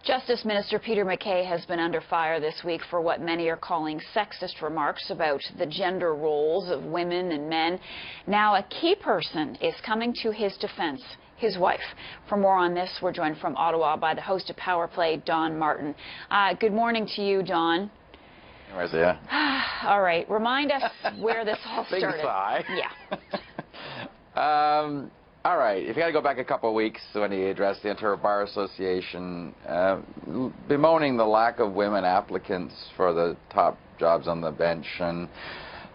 Justice Minister Peter MacKay has been under fire this week for what many are calling sexist remarks about the gender roles of women and men. Now a key person is coming to his defense, his wife. For more on this, we're joined from Ottawa by the host of Power Play, Don Martin. Good morning to you, Don. Where's it? All right, remind us where this all started. Big sigh. Yeah. All right, if you got to go back a couple of weeks when he addressed the Ontario Bar Association, bemoaning the lack of women applicants for the top jobs on the bench and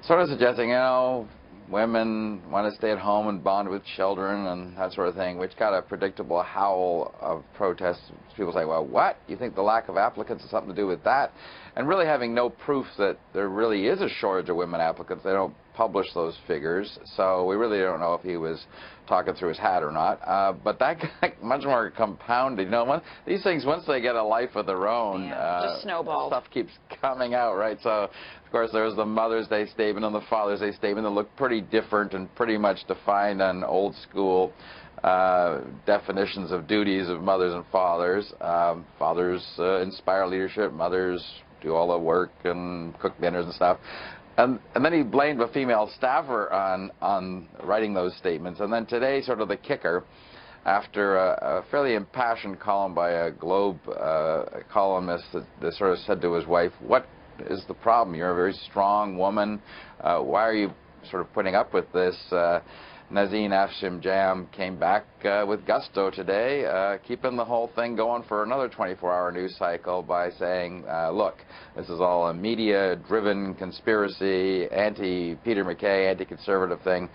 sort of suggesting, you know, women want to stay at home and bond with children and that sort of thing, which got a predictable howl of protest. People say, well, what? You think the lack of applicants has something to do with that? And really having no proof that there really is a shortage of women applicants. They don't publish those figures, so we really don't know if he was talking through his hat or not. But that got much more compounded. You know, these things, once they get a life of their own, just snowballs. Stuff keeps coming out, right? So, of course, there's the Mother's Day statement and the Father's Day statement that look pretty different and pretty much defined on old school definitions of duties of mothers and fathers. Fathers inspire leadership, mothers do all the work and cook dinners and stuff. And then he blamed a female staffer on writing those statements. And then today, sort of the kicker, after a fairly impassioned column by a Globe columnist that sort of said to his wife, what is the problem? You're a very strong woman. Why are you sort of putting up with this? Nazine Afshimjam came back with gusto today, keeping the whole thing going for another 24-hour news cycle by saying, look, this is all a media-driven conspiracy, anti-Peter MacKay, anti-conservative thing.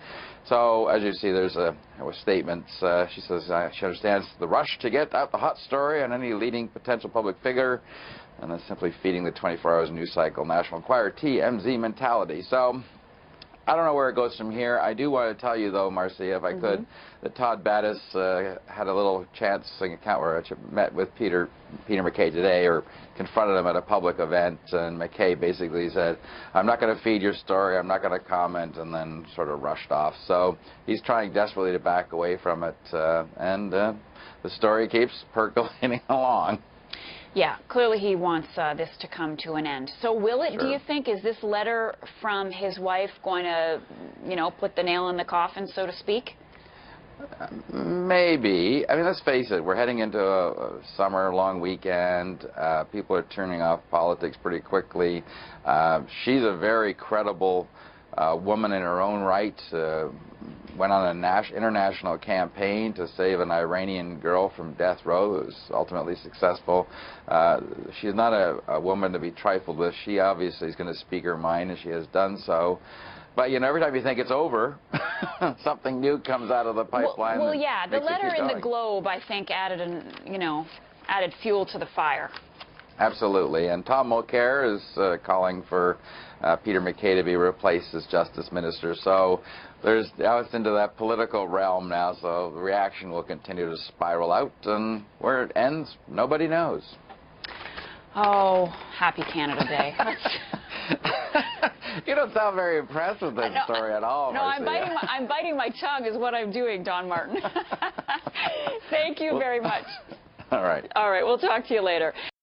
So, as you see, there's a statement. She says she understands the rush to get out the hot story on any leading potential public figure, and then simply feeding the 24 hours news cycle National Enquirer TMZ mentality. So, I don't know where it goes from here. I do want to tell you, though, Marcia, if I could, that Todd Battis had a little chancing account where I met with Peter MacKay today, or confronted him at a public event, and MacKay basically said, I'm not going to feed your story, I'm not going to comment, and then sort of rushed off. So he's trying desperately to back away from it, and the story keeps percolating along. Yeah, clearly he wants this to come to an end. So will it, do you think, is this letter from his wife going to, you know, put the nail in the coffin, so to speak? Maybe. I mean, let's face it, we're heading into a summer long weekend. People are turning off politics pretty quickly. She's a very credible woman in her own right. Went on an international campaign to save an Iranian girl from death row. It was ultimately successful. She's not a woman to be trifled with. She obviously is going to speak her mind, and she has done so. But, you know, every time you think it's over, something new comes out of the pipeline. Well, yeah, the letter in the Globe, I think, added fuel to the fire. Absolutely. And Tom Mulcair is calling for Peter MacKay to be replaced as Justice Minister. So now it's into that political realm now, so the reaction will continue to spiral out, and where it ends, nobody knows. Oh, happy Canada Day. You don't sound very impressed with this story at all, No, Marcia. I'm biting my tongue is what I'm doing, Don Martin. Thank you very much. All right. All right, we'll talk to you later.